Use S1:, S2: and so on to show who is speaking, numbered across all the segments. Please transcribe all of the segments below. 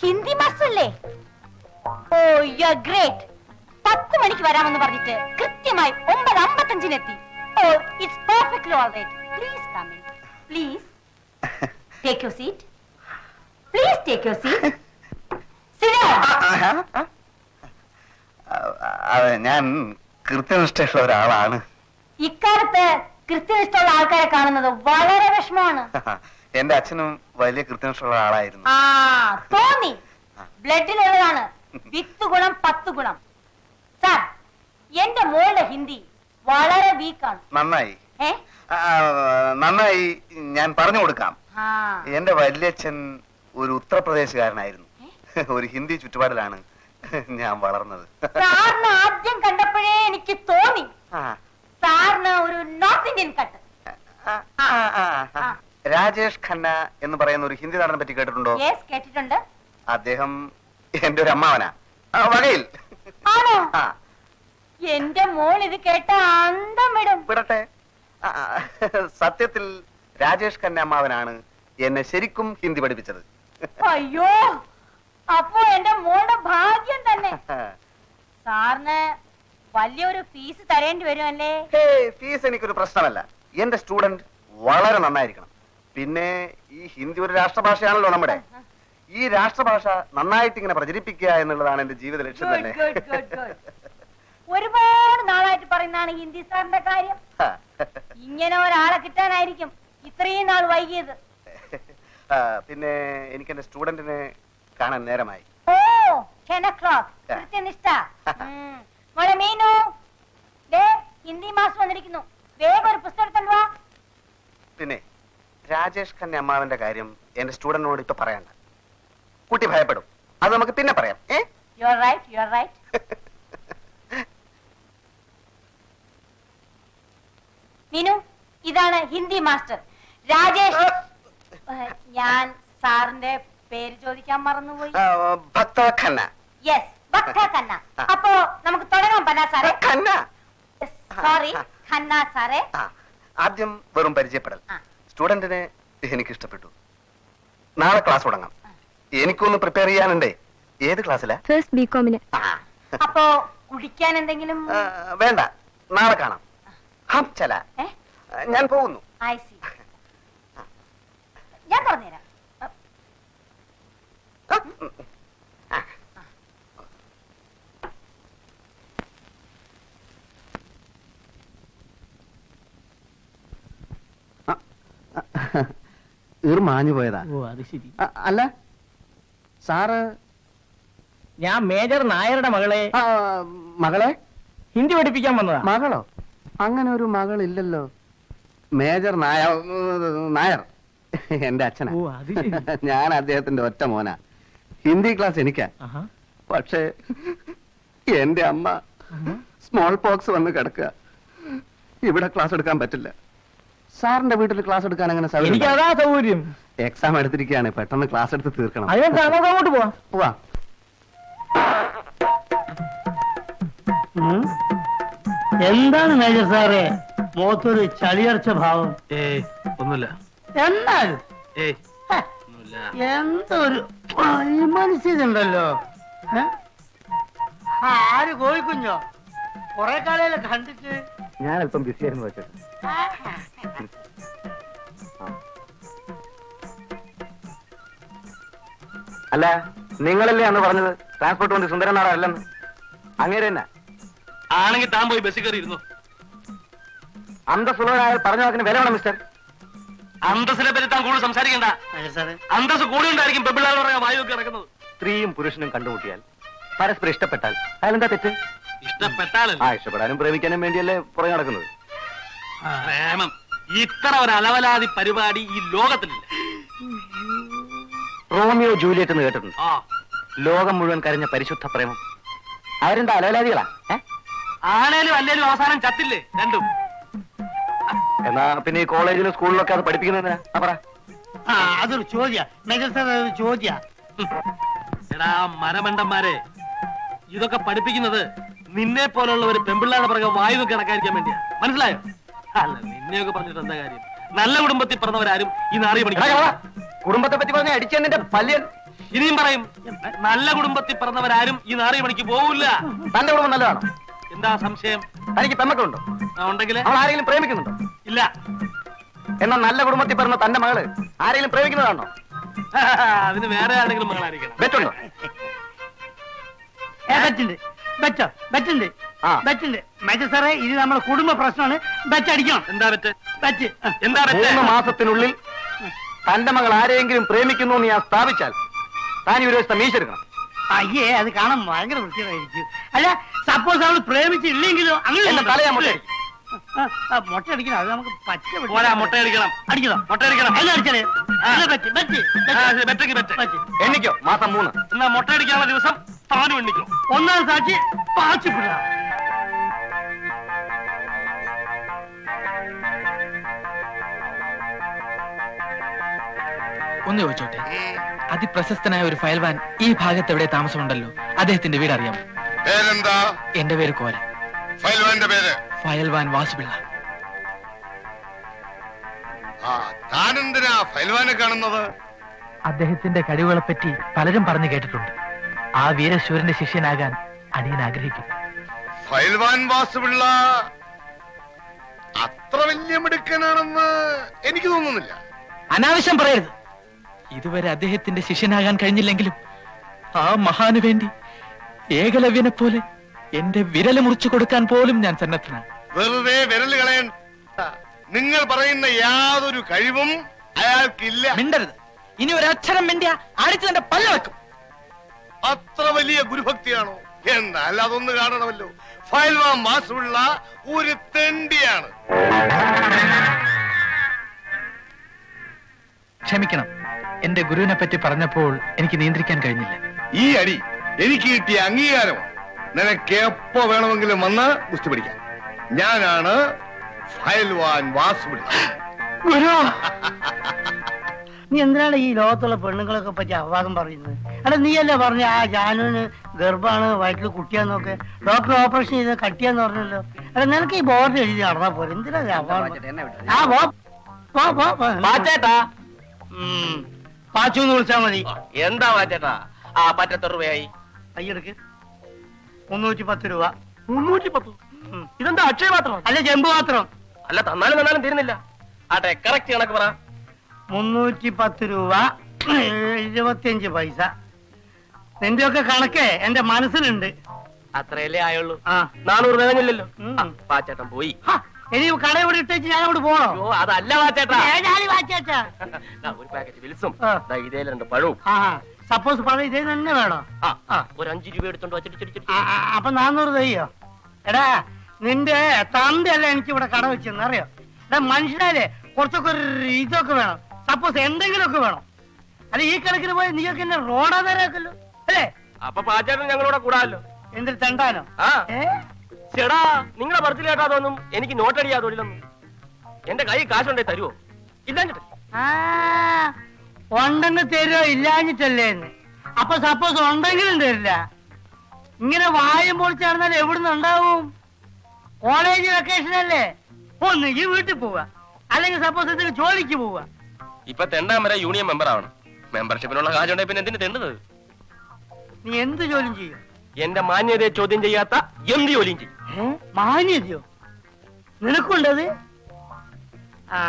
S1: Hindi മാസ്റ്ററല്ലേ? Oh you are great. 10 മണിക്ക് വരാമെന്ന് പറഞ്ഞിട്ട് കൃത്യമായി 9:55 oh it's perfectly alright. Please come in. Please take your seat. Please take your seat.
S2: ഞാൻ കൃത്യനിഷ്ഠയുള്ള ഒരാളാണ്.
S1: ഇക്കാലത്ത് കൃത്യനിഷ്ഠയുള്ള ആൾക്കാരെ കാണുന്നത് വളരെ വിഷമമാണ്.
S2: എന്റെ അച്ഛനും വലിയ കൃത്യനിഷ്ഠയുള്ള ആളായിരുന്നു.
S1: ആ തോന്നി. ബ്ലഡിലുള്ളതാണ്. 10 ഗുണം 10 ഗുണം. സാർ, എന്റെ മോളുടെ ഹിന്ദി വളരെ വീക്കാണ്.
S2: നന്നായി നന്നായി, ഞാൻ പറഞ്ഞു കൊടുക്കാം. എന്റെ വല്യച്ഛൻ ഒരു ഉത്തർപ്രദേശുകാരനായിരുന്നു. ഒരു ഹിന്ദി ചുറ്റുപാടിലാണ് ഞാൻ വളർന്നത്.
S1: സാറിന് ആദ്യം കണ്ടപ്പോഴേ എനിക്ക് തോന്നി സാറിന് ഒരു north Indian cut.
S2: Rajesh Khanna എന്ന് പറയുന്ന ഒരു ഹിന്ദി നടനെ പറ്റി കേട്ടിട്ടുണ്ടോ?
S1: കേട്ടിട്ടുണ്ട്.
S2: അദ്ദേഹം എന്റെ ഒരു അമ്മാവനാ വകയിൽ.
S1: ആണോ? എന്റെ മോൾ ഇത് കേട്ട അന്തം വിടും.
S2: വിടട്ടെ. സത്യത്തിൽ രാജേഷ് ഖന്ന അമ്മാവനാണ് എന്നെ ശരിക്കും ഹിന്ദി പഠിപ്പിച്ചത്.
S1: അയ്യോ, അപ്പോ എന്റെ മോളുടെ ഭാഗ്യം തന്നെ. സാറിന് വലിയൊരു ഫീസ് തരേണ്ടി വരുമല്ലേ?
S2: ഫീസ് എനിക്കൊരു പ്രശ്നമല്ല. എന്റെ സ്റ്റുഡന്റ് വളരെ നന്നായിരിക്കണം. പിന്നെ ഈ ഹിന്ദി ഒരു രാഷ്ട്രഭാഷയാണല്ലോ നമ്മുടെ. ഈ രാഷ്ട്രഭാഷ നന്നായിട്ട് ഇങ്ങനെ പ്രചരിപ്പിക്കുക എന്നുള്ളതാണ് എന്റെ ജീവിത ലക്ഷ്യം തന്നെ.
S1: ഒരുപാട് നാളായിട്ട് പറയുന്നതാണ് ഹിന്ദി സാറിന്റെ കാര്യം. ഇങ്ങനെ ഒരാളെ കിട്ടാനായിരിക്കും ഇത്രയും നാൾ വൈകിയത്.
S2: പിന്നെ എനിക്ക് എന്റെ സ്റ്റുഡന്റിനെ കാണാൻ നേരമായി.
S1: ഓ 10 o'clock. കൃത്യനിഷ്ഠ. മോളെ മീനു, ഹിന്ദി മാസ്റ്റർ വന്നിരിക്കുന്നു. വേഗം ഒരു പുസ്തകം എടുത്തോണ്ട് വാ.
S2: പിന്നെ രാജേഷ് ഖന്ന അമ്മാവന്റെ കാര്യം എന്റെ സ്റ്റുഡന്റിനോട് ഇപ്പൊ പറയണ്ട. കുട്ടി ഭയപ്പെടും. അത് നമുക്ക് പിന്നെ പറയാം.
S1: You are right, you are right. Meenu, ഇതാണ് ഹിന്ദി മാസ്റ്റർ രാജേഷ്. ഞാൻ സാറിന്റെ പേര് ചോദിക്കാൻ മറന്നുപോയി.
S2: ഭക്ത ഖന്ന.
S1: യെസ്, ഭക്ത ഖന്ന. അപ്പോ നമുക്ക് തുടങ്ങാം പന്ന സാറേ.
S2: ഖന്ന.
S1: സോറി, ഖന്ന സാറേ.
S2: ആദ്യം വെറും പരിചയപ്പെടൽ. സ്റ്റുഡന്റിനെ എനിക്ക് ഇഷ്ടപ്പെട്ടു. നാളെ ക്ലാസ് തുടങ്ങാം. എനിക്കൊന്ന് പ്രിപ്പയർ ചെയ്യാനുണ്ടേ. ഏത് ക്ലാസ്സിലാ?
S3: ഫസ്റ്റ് ബികോമിന്.
S1: അപ്പോ കുടിക്കാൻ എന്തെങ്കിലും?
S2: വേണ്ട, നാളെ കാണാം. ഞാൻ പോകുന്നു.
S1: ഞാൻ പറഞ്ഞുതരാം.
S4: മാഞ്ഞു പോയതാ.
S5: ഓ അത് ശരി.
S4: അല്ല സാറ്?
S5: ഞാൻ മേജർ നായരുടെ മകളെ.
S4: മകളെ
S5: ഹിന്ദി പഠിപ്പിക്കാൻ വന്നതാ.
S4: മകളോ? അങ്ങനെ ഒരു മകളില്ലല്ലോ. മേജർ നായർ എന്റെ അച്ഛനാ.
S5: ഓ അത് ശരി.
S4: ഞാൻ അദ്ദേഹത്തിന്റെ ഒറ്റ മോനാ. ഹിന്ദി ക്ലാസ് എനിക്കാ. പക്ഷേ എന്റെ അമ്മ സ്മോൾ പോക്സ് വന്ന് കിടക്കുക. ഇവിടെ ക്ലാസ് എടുക്കാൻ പറ്റില്ല. സാറിന്റെ വീട്ടിൽ ക്ലാസ് എടുക്കാൻ അങ്ങനെ
S5: സൗകര്യം.
S4: എക്സാം എടുത്തിരിക്കുകയാണ്. പെട്ടെന്ന് ക്ലാസ് എടുത്ത് തീർക്കണം.
S5: അങ്ങോട്ട്
S4: പോവാ.
S5: എന്താണ് മേജർ സാറേ മുഖത്തൊരു ചളിയർച്ച ഭാവം?
S4: ഒന്നുമില്ല.
S5: എന്നാൽ എന്തൊരു മനസ്സിലുണ്ടല്ലോ. ആര് കോഴിക്കുഞ്ഞോ? കൊറേ കാലയില് കണ്ടിട്ട്.
S4: ഞാൻ അല്പം ബിസിയായിരുന്നു വെച്ചത്. അല്ല, നിങ്ങളല്ലേ അന്ന് പറഞ്ഞത് ട്രാൻസ്പോർട്ട് കൊണ്ട് സുന്ദരനാടല്ലെന്ന്? അങ്ങേര് തന്നെ
S6: ആണെങ്കിൽ താൻ പോയി ബസ് കയറി ഇരുന്നു.
S4: അന്തസ്സുള്ളവരായ പറഞ്ഞ വാക്കിന് വില വേണം മിസ്റ്റർ.
S6: അന്തസ്സിനെ പറ്റി താൻ കൂടുതൽ സംസാരിക്കണ്ട. അന്തസ് കൂടി ഉണ്ടായിരിക്കും പെമ്പിള്ളാന്ന് പറയാൻ വായുവൊക്കെ കിടക്കുന്നത്.
S4: സ്ത്രീയും പുരുഷനും കണ്ടുമുട്ടിയാൽ പരസ്പരം ഇഷ്ടപ്പെട്ടാൽ അയാളെന്താ തെറ്റ്?
S6: ഇഷ്ടപ്പെട്ടാലല്ലേ?
S4: ഇഷ്ടപ്പെടാനും പ്രേമിക്കാനും വേണ്ടിയല്ലേ പുറകെ നടക്കുന്നത്.
S6: പ്രേമം ഇത്ര ഒരു അലവലാതി പരിപാടി ഈ ലോകത്തിലില്ല.
S4: റോമിയോ ജൂലിയറ്റ് എന്ന് കേട്ടിട്ടുണ്ട്. ലോകം മുഴുവൻ കരഞ്ഞ പരിശുദ്ധ പ്രേമം. അവരെന്താ അലവലാദികളാ?
S6: ആണേലും അല്ലേലും അവസാനം ചത്തില്ലേ രണ്ടും?
S4: എന്നാ പിന്നെ ഈ കോളേജിലും സ്കൂളിലൊക്കെ അത് പഠിപ്പിക്കുന്നതിനാ? പറ.
S5: അതൊരു ചോദ്യ മേജർ സാർ, അതൊരു ചോദ്യ.
S6: എടാ മരമണ്ടന്മാരെ, ഇതൊക്കെ പഠിപ്പിക്കുന്നത് നിന്നെ പോലുള്ളവർ പെമ്പിള്ളാരുടെ പുറകെ വായു കിടക്കാതിരിക്കാൻ വേണ്ടിയാ. മനസ്സിലായോ? അല്ല, നിന്നെയൊക്കെ പറഞ്ഞിട്ട് എന്താ കാര്യം? നല്ല കുടുംബത്തിൽ പറഞ്ഞവരാരും ഈ നാറി പഠിക്കും.
S4: കുടുംബത്തെ പറ്റി പറഞ്ഞ അടിച്ചെന്നെ പല്ലിയൻ.
S6: ഇനിയും പറയും, നല്ല കുടുംബത്തിൽ പറഞ്ഞവരാരും ഈ നാറി പണിക്ക് പോവില്ല.
S4: തന്റെ കുടുംബം നല്ലതാണോ?
S6: എന്താ സംശയം?
S4: തനിക്ക് പെമ്മക്കളുണ്ടോ?
S6: ഉണ്ടെങ്കിൽ
S4: അവൾ ആരെങ്കിലും പ്രേമിക്കുന്നുണ്ടോ?
S6: ഇല്ല.
S4: എന്നാൽ നല്ല കുടുംബത്തിൽ പറഞ്ഞ തന്റെ മകള് ആരെങ്കിലും പ്രേമിക്കുന്നതാണോ?
S6: അതിന് വേറെ ആരെങ്കിലും മകളായിരിക്കണം.
S4: ബെറ്റുണ്ടോ?
S5: ബെറ്റുണ്ട്. മേജർ സാറേ, ഇത് നമ്മുടെ കുടുംബ പ്രശ്നമാണ്. ബെറ്റ് അടിക്കണം.
S6: എന്താ ബെറ്റ്?
S5: ബെറ്റ്
S6: എന്താ ബെറ്റ്?
S4: 3 മാസത്തിനുള്ളിൽ തന്റെ മകൾ ആരെങ്കിലും പ്രേമിക്കുന്നു എന്ന് ഞാൻ സ്ഥാപിച്ചാൽ താൻ ഒരു ദിവസത്തെ മീശ എടുക്കണം.
S5: അയ്യേ, അത് കാണാൻ ഭയങ്കര വൃത്തിയായിരിക്കും. അല്ല, സപ്പോസ് അവള് പ്രേമിച്ചില്ലെങ്കിലോ? അങ്ങനെ
S4: തലയാ മുട്ടയടിക്കും.
S5: മുട്ട അടിക്കണം. അത് നമുക്ക് പച്ച
S6: മുട്ട അടിക്കണം.
S5: അടിക്കണം.
S6: മുട്ട അടിക്കണം.
S5: എന്നാ അടിച്ചേ?
S6: ബെറ്റക്ക് ബെറ്റ്.
S4: എണ്ണിക്കോ? മാസം 3.
S6: എന്നാ മുട്ട അടിക്കാനുള്ള ദിവസം താനും എണ്ണിക്കോ.
S5: ഒന്നാം സാക്ഷി പാച്ചിപ്പിട.
S3: ഒന്ന് ചോദിച്ചോട്ടെ, അതിപ്രശസ്തനായ ഒരു ഫയൽവാൻ ഈ ഭാഗത്ത് എവിടെ താമസമുണ്ടല്ലോ, അദ്ദേഹത്തിന്റെ വീട് അറിയാമോ?
S7: പേരെന്താ?
S3: എന്റെ പേര് കോര.
S7: ഫയൽവാന്റെ പേര്?
S3: ഫയൽവാൻ വാസുപിള്ള.
S7: താനെന്തിനാ ഫയൽവാനെ കാണുന്നത്?
S3: അദ്ദേഹത്തിന്റെ കഴിവുകളെ പറ്റി പലരും പറഞ്ഞു കേട്ടിട്ടുണ്ട്. ആ വീരശൂരന്റെ ശിഷ്യനാകാൻ അടിയൻ ആഗ്രഹിക്കുന്നു.
S7: ഫയൽവാൻ വാസുപിള്ള അത്ര വലിയ മിടുക്കനാണെന്ന് എനിക്ക് തോന്നുന്നില്ല.
S3: അനാവശ്യം പറയരുത്. ഇതുവരെ അദ്ദേഹത്തിന്റെ ശിഷ്യനാകാൻ കഴിഞ്ഞില്ലെങ്കിലും ആ മഹാന് വേണ്ടി ഏകലവ്യനെ പോലെ എന്റെ വിരല് മുറിച്ചു കൊടുക്കാൻ പോലും ഞാൻ സന്നദ്ധനാണ്.
S7: വെറുതെ വിരല് കളയാൻ. നിങ്ങൾ പറയുന്ന യാതൊരു കഴിവും അയാൾക്കില്ല.
S3: മിണ്ടരുത്. ഇനി ഒരു അക്ഷരം മിണ്ടിയ അടിച്ചു തന്റെ പല്ല് വെക്കും.
S7: അത്ര വലിയ ഗുരുഭക്തിയാണോ? എന്നാൽ അതൊന്ന് കാണണമല്ലോ. ഫയൽവാൻ വാസുപിള്ള ഒരു തെണ്ടിയാണ്.
S3: ക്ഷമിക്കണം, എന്റെ ഗുരുവിനെ പറ്റി പറഞ്ഞപ്പോൾ എനിക്ക് നിയന്ത്രിക്കാൻ കഴിഞ്ഞില്ല.
S7: ഈ അടി എനിക്ക് കിട്ടിയ അംഗീകാരം. നിനക്ക് എപ്പോ വേണമെങ്കിലും വന്ന് ഗുസ്തി പിടിക്കാം. ഞാനാണ് ഫയൽവാൻ വാസുപിള്ള.
S3: ഗുരു,
S5: നീ എന്തിനാണ് ഈ ലോകത്തുള്ള പെണ്ണുങ്ങളൊക്കെ പറ്റി അപവാദം പറയുന്നത്? അല്ല, നീയല്ലേ പറഞ്ഞ ആ ജാനുവിന് ഗർഭാണ്, വയറ്റിൽ കുട്ടിയാന്നൊക്കെ ഡോക്ടർ ഓപ്പറേഷൻ ചെയ്ത് കട്ടിയാന്ന് പറഞ്ഞല്ലോ. അല്ല, നിനക്ക് ഈ ബോർഡ് എഴുതി നടന്നാ പോലെ എന്തിനാ പാച്ചൂന്ന് വിളിച്ചാ മതി.
S6: എന്താ മാറ്റേട്ടാ? ആ പറ്റത്ര രൂപയായി.
S5: കയ്യെടുക്ക്. 310 രൂപ.
S6: 310? ഇതെന്താ അക്ഷയ പാത്രം?
S5: അല്ല, ചെമ്പ് പാത്രം.
S6: അല്ല, തന്നാലും തീരുന്നില്ല. ആട്ടെ, കറക്റ്റ് കണക്ക് പറ.
S5: 310 രൂപ 25 പൈസ. നിന്റെയൊക്കെ കണക്കേ എന്റെ മനസ്സിലുണ്ട്.
S6: അത്രയല്ലേ ആയുള്ളൂ.
S5: ആ,
S6: 400 തികഞ്ഞില്ലല്ലോ. പാച്ചേട്ടൻ പോയി.
S5: ഇനി കട ഇവിടെ ഇട്ടേച്ച് ഞാൻ അവിടെ പോണോ?
S6: അയ്യോ, അതല്ല പാച്ചേട്ടാ. ഒരു പാക്കറ്റ് വിൽസും ഇതേ 2 പഴവും.
S5: സപ്പോസ് പഴം ഇതേ തന്നെ വേണോ?
S6: ഒരു 5 രൂപ എടുത്തോണ്ട് വച്ചിട്ട്
S5: അപ്പൊ 400 തയ്യോ? എടാ, നിന്റെ തന്തയല്ല എനിക്ക് ഇവിടെ കട വെച്ചെന്ന് അറിയോ? എടാ, മനുഷ്യനാലേ കുറച്ചൊക്കെ ഒരു ഇതൊക്കെ വേണം. സപ്പോസ് എന്തെങ്കിലുമൊക്കെ വേണം. അല്ല, ഈ കണക്കിന് പോയി നീയൊക്കെ എന്നെ റോഡാതാരാക്കല്ലോ അല്ലേ?
S6: അപ്പൊ പാച്ചേട്ടൻ ഞങ്ങളോടെ കൂടാല്ലോ.
S5: എന്തൊരു തെണ്ടാനോ?
S6: ചേടാ, നിങ്ങളെ പറച്ചിൽ കേട്ടാതൊന്നും എനിക്ക് നോട്ടടിയാ തൊഴിലൊന്നും. എന്റെ കൈ കാശുണ്ടേ തരുവോ? ഇല്ലാഞ്ഞിട്ട്
S5: ഉണ്ടെന്ന് തരുമോ ഇല്ലാഞ്ഞിട്ടല്ലേ എന്ന്. അപ്പൊ സപ്പോസ് ഉണ്ടെങ്കിലും തരില്ല. ഇങ്ങനെ വായും പൊളിച്ചാടുന്നാൽ എവിടുന്ന് ഉണ്ടാവും? കോളേജ് വെക്കേഷൻ അല്ലേ? ഒന്ന് ഈ വീട്ടിൽ പോവുക, അല്ലെങ്കിൽ സപ്പോസ് ഇതിന് ജോലിക്ക് പോവുക.
S6: ഇപ്പൊ തെണ്ടാൻ വരെ യൂണിയൻ മെമ്പർ ആവണം. മെമ്പർഷിപ്പിനുള്ള കാശുണ്ടെ പിന്നെ എന്തിനു തെണ്ടത്?
S5: നീ എന്ത് ജോലിയും ചെയ്യും?
S6: എന്റെ മാന്യതയെ ചോദ്യം ചെയ്യാത്ത എന്ത് ജോലിയും ചെയ്യും.
S5: മാന്യതയോ നിനക്കുണ്ടത്? ആ,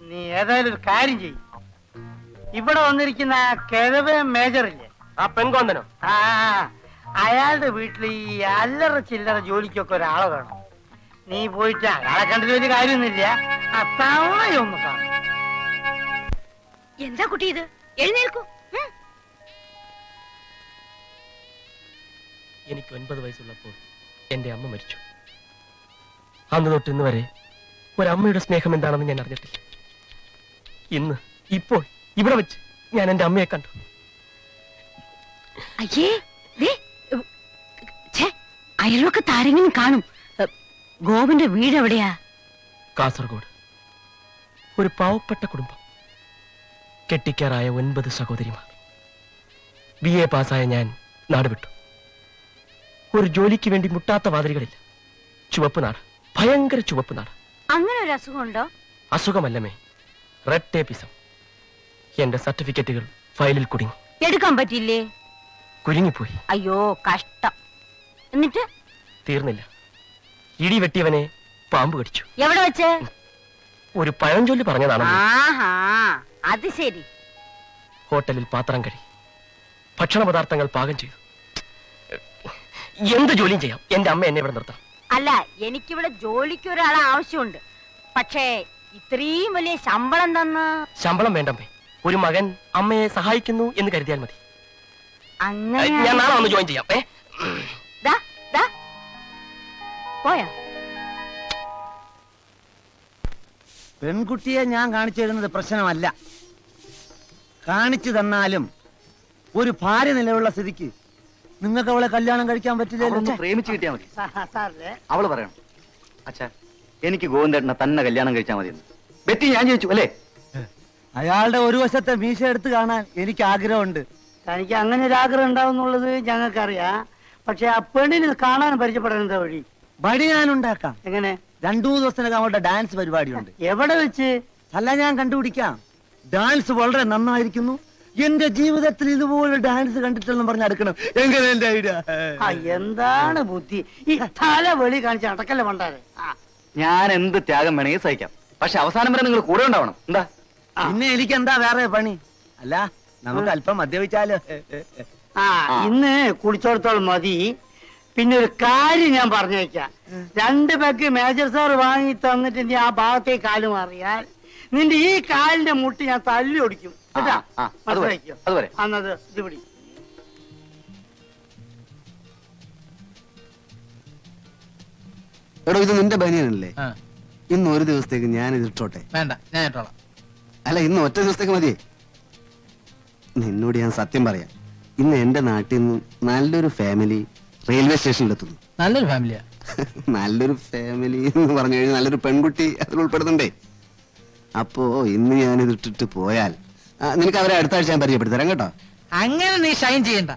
S5: നീ ഏതായാലും ഒരു കാര്യം ചെയ്യും. ഇവിടെ വന്നിരിക്കുന്ന കിഴവ മേജറില്ലേ,
S6: ആ പെൺകോന്തനോ?
S5: ആ, അയാളുടെ വീട്ടിൽ ഈ അല്ലറ ചില്ലറ ജോലിക്കൊക്കെ ഒരാളെ വേണം. നീ പോയിട്ട് അയാളെ കണ്ടിട്ട് വലിയ കാര്യമൊന്നുമില്ല, ആ തവണയൊന്ന് കാണും.
S1: എന്താ കുട്ടി ഇത്? എഴുന്നേൽക്കൂ.
S6: എനിക്ക് 9 വയസ്സുള്ളപ്പോൾ എന്റെ അമ്മ മരിച്ചു. അന്ന് തൊട്ട് ഇന്ന് വരെ ഒരമ്മയുടെ സ്നേഹം എന്താണെന്ന് ഞാൻ അറിഞ്ഞിട്ടില്ല. ഇപ്പോൾ ഇവിടെ വെച്ച് ഞാൻ എന്റെ അമ്മയെ കണ്ടു.
S1: അയ്യേ, അയൽവക്കത്ത് ആരെങ്കിലും കാണും. ഗോവിന്റെ വീട് എവിടെയാ?
S6: കാസർഗോഡ്. ഒരു പാവപ്പെട്ട കുടുംബം. കെട്ടിക്കാറായ 9 സഹോദരിമാർ. BA പാസ്സായ ഞാൻ നാട് വിട്ടു.
S8: ഒരു ജോലിക്ക് വേണ്ടി മുട്ടാത്ത വാതിലുകളില്ല. ചുവപ്പ് നാട്, ഭയങ്കര ചുവപ്പ് നാട്.
S1: അങ്ങനെ ഒരു അസുഖമുണ്ടോ?
S8: അസുഖമല്ലമേ, റെഡ് ടേപ്പിസം. എന്റെ സർട്ടിഫിക്കറ്റുകൾ ഫയലിൽ കുടുങ്ങി.
S1: എടുക്കാൻ പറ്റില്ലേ?
S8: കുരുങ്ങിപ്പോയി.
S1: അയ്യോ കഷ്ടം. എന്നിട്ട്?
S8: തീർന്നില്ല. ഇടി വെട്ടിയവനെ പാമ്പ് കടിച്ചു.
S1: എവിടെ വെച്ച്?
S8: ഒരു പഴഞ്ചൊല്ലി പറഞ്ഞതാണ്.
S1: ആഹാ, അത് ശരി.
S8: ഹോട്ടലിൽ പാത്രം കഴി, ഭക്ഷണ പദാർത്ഥങ്ങൾ പാകം ചെയ്തു. എന്ത് ജോലിയും ചെയ്യാം. എന്റെ അമ്മ എന്നെ ഇവിടെ നിർത്താം.
S1: അല്ല, എനിക്കിവിടെ ജോലിക്ക് ഒരാളെ ആവശ്യമുണ്ട്. പക്ഷേ ഇത്രയും വലിയ ശമ്പളം തന്ന്.
S8: ശമ്പളം വേണ്ടമ്മേ. ഒരു മകൻ അമ്മയെ സഹായിക്കുന്നു എന്ന് കരുതിയാൽ മതി.
S1: അങ്ങനെ
S8: ഞാൻ നാളെ വന്ന് ജോയിൻ ചെയ്യാം.
S1: ദാ, ദാ. പോയാ?
S5: പെൺകുട്ടിയെ ഞാൻ കാണിച്ചു തരുന്നത് പ്രശ്നമല്ല. കാണിച്ചു തന്നാലും ഒരു ഭാര്യ നിലവിലുള്ള സ്ഥിതിക്ക് നിങ്ങൾക്ക് അവളെ കല്യാണം കഴിക്കാൻ പറ്റില്ലല്ലോ.
S4: പ്രേമിച്ചു കിട്ടിയാ മതി. അവള് പറയണം, അച്ഛാ എനിക്ക് ഗോവിന്ദേട്ടനെ തന്നെ കല്യാണം കഴിച്ചാൽ മതി. ബെറ്റി ഞാൻ ചോദിച്ചു അല്ലേ?
S5: അയാളുടെ ഒരു വശത്തെ മീശ എടുത്ത് കാണാൻ എനിക്ക് ആഗ്രഹമുണ്ട്.
S9: തനിക്ക് അങ്ങനെ ഒരു ആഗ്രഹം ഉണ്ടാവുന്നുള്ളത് ഞങ്ങൾക്കറിയാം. പക്ഷെ ആ പെണ്ണിന് കാണാൻ പരിചയപ്പെടാൻ എന്താ വഴി?
S5: വഴി ഞാൻ ഉണ്ടാക്കാം.
S9: എങ്ങനെ?
S5: 2-3 ദിവസത്തിനകം അവളുടെ ഡാൻസ് പരിപാടിയുണ്ട്.
S9: എവിടെ വെച്ച്?
S5: അല്ല, ഞാൻ കണ്ടുപിടിക്കാം. ഡാൻസ് വളരെ നന്നായിരിക്കുന്നു, എന്റെ ജീവിതത്തിൽ ഇതുപോലെ ഡാൻസ് കണ്ടിട്ടെന്ന് പറഞ്ഞ് അടുക്കണം. എങ്ങനെ എന്റെ ഐഡിയ?
S9: എന്താണ് ബുദ്ധി? ഈ തല വെളി കാണിച്ച് അടക്കല്ലേ പണ്ടാരെ.
S4: ഞാൻ എന്ത് ത്യാഗം വേണമെങ്കിൽ സഹിക്കാം. പക്ഷെ അവസാനം വരെ നിങ്ങൾ കൂടെ ഉണ്ടാവണം. എന്താ?
S5: പിന്നെ എനിക്ക് എന്താ വേറെ പണി? അല്ല, നമുക്ക് അല്പം മദ്യപിച്ചാലോ?
S9: ഇന്ന് കുടിച്ചോടത്തോളം മതി. പിന്നെ ഒരു കാര്യം ഞാൻ പറഞ്ഞേക്കാം. 2 പാക്ക് മേജർ സാർ വാങ്ങി തന്നിട്ട് നീ ആ ഭാഗത്തേക്ക് കാല് മാറിയാൽ നിന്റെ ഈ കാലിന്റെ മുട്ടി ഞാൻ തല്ലി ഒടിക്കും. കേട്ടാ? മനസ്സിലാക്കിയോ? അന്നത് ഇത് പിടി.
S4: എടോ, ഇത് നിന്റെ ബനിയനല്ലേ? ഇന്ന് ഒരു ദിവസത്തേക്ക് ഞാൻ ഇത് ഇട്ടോട്ടെ?
S3: വേണ്ട, ഞാൻ ഇട്ടോളാം.
S4: അല്ല, ഇന്ന് ഒറ്റ ദിവസത്തേക്ക് മതിയേ. നിന്നോട് ഞാൻ സത്യം പറയാം, ഇന്ന് എന്റെ നാട്ടിൽ നിന്ന് നല്ലൊരു ഫാമിലി റെയിൽവേ സ്റ്റേഷനിലെത്തുന്നു.
S3: നല്ലൊരു ഫാമിലിയാ?
S4: നല്ലൊരു ഫാമിലി എന്ന് പറഞ്ഞു കഴിഞ്ഞാൽ നല്ലൊരു പെൺകുട്ടി അതിൽ ഉൾപ്പെടുന്നുണ്ടേ. അപ്പോ ഇന്ന് ഞാൻ ഇത് ഇട്ടിട്ട് പോയാൽ നിനക്ക് അവരെ അടുത്ത ആഴ്ച ഞാൻ പരിചയപ്പെടുത്തി തരാം കേട്ടോ.
S3: അങ്ങനെ നീ ഷൈൻ ചെയ്യണ്ട.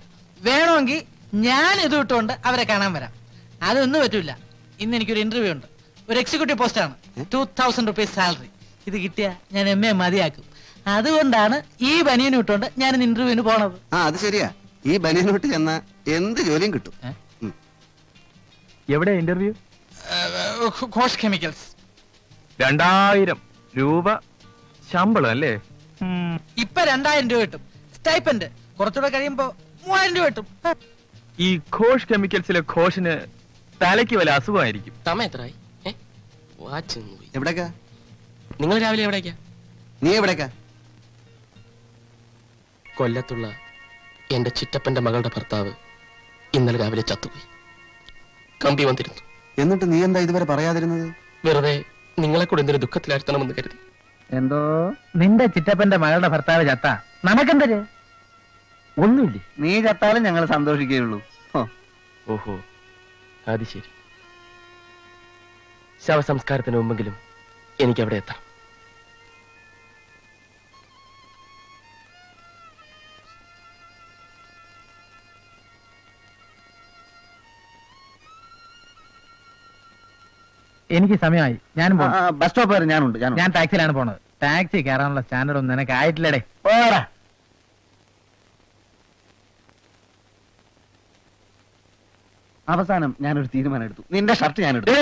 S3: വേണമെങ്കിൽ ഞാൻ ഇത് ഇട്ടുകൊണ്ട് അവരെ കാണാൻ വരാം. അതൊന്നും പറ്റൂല. ഇന്ന് എനിക്കൊരു ഇന്റർവ്യൂ ഉണ്ട്. ഒരു എക്സിക്യൂട്ടീവ് പോസ്റ്റ് ആണ്. 2000 റുപ്പീസ് സാലറി. ഇത് കിട്ടിയാ ഞാൻ MA മതിയാക്കും. അതുകൊണ്ടാണ് ഈ ബനിയനും ഇട്ടുകൊണ്ട് ഞാൻ ഇന്റർവ്യൂവിന് പോണത്.
S4: അത് ശരിയാ. ഈ ബനിയനോട്ട് ചെന്ന എന്ത് ജോലിയും കിട്ടും.
S3: എവിടെ ഇന്റർവ്യൂ? ഘോഷ് കെമിക്കൽസ്. 2000 രൂപ ശമ്പളം അല്ലേ? ഇപ്പൊ 2000 രൂപ കിട്ടും. സ്റ്റൈപ്പൻഡ് കുറച്ചുകൂടെ കഴിയുമ്പോ 3000 രൂപ കിട്ടും.
S10: ഈ ഘോഷ് കെമിക്കൽസിലെ ഘോഷിന് തലയ്ക്ക് വല്ല അസുഖമായിരിക്കും.
S8: സമയം എത്രയായി?
S4: എവിടേക്കാ
S8: നിങ്ങൾ രാവിലെ എവിടേക്കാ?
S4: നീ എവിടേക്കാ?
S8: കൊല്ലത്തുള്ള എന്റെ ചിറ്റപ്പന്റെ മകളുടെ ഭർത്താവ് ഇന്നലെ രാവിലെ ചത്തുപോയി. കമ്പി വന്നിരുന്നു.
S4: എന്നിട്ട് നീ എന്താ ഇതുവരെ പറയാതിരുന്നത്?
S8: വെറുതെ നിങ്ങളെ കൂടെ എന്തൊരു ദുഃഖത്തിലായിരുത്തണമെന്ന് കരുതി.
S3: എന്തോ നിന്റെ ചിറ്റപ്പന്റെ മകളുടെ ഭർത്താവ് ചത്ത നമുക്കെന്തര്?
S4: ഒന്നുമില്ലേ. നീ ചത്താലും ഞങ്ങൾ സന്തോഷിക്കുകയുള്ളൂ.
S8: ഓഹോ, അത് ശരി. ശവസംസ്കാരത്തിന് മുമ്പെങ്കിലും എനിക്ക് അവിടെ എത്താം.
S3: എനിക്ക് സമയമായി. ഞാനും
S4: ബസ് സ്റ്റോപ്പ് വരെ ഞാനുണ്ട്.
S3: ഞാൻ ടാക്സിയിലാണ് പോണത്. ടാക്സി കയറാനുള്ള സ്റ്റാൻഡേർഡ് ഒന്നും നിനക്ക് ആയിട്ടില്ലടേ.
S4: അവസാനം ഞാനൊരു തീരുമാനം എടുത്തു. നിന്റെ ഷർട്ട് ഞാൻ എടുത്തു.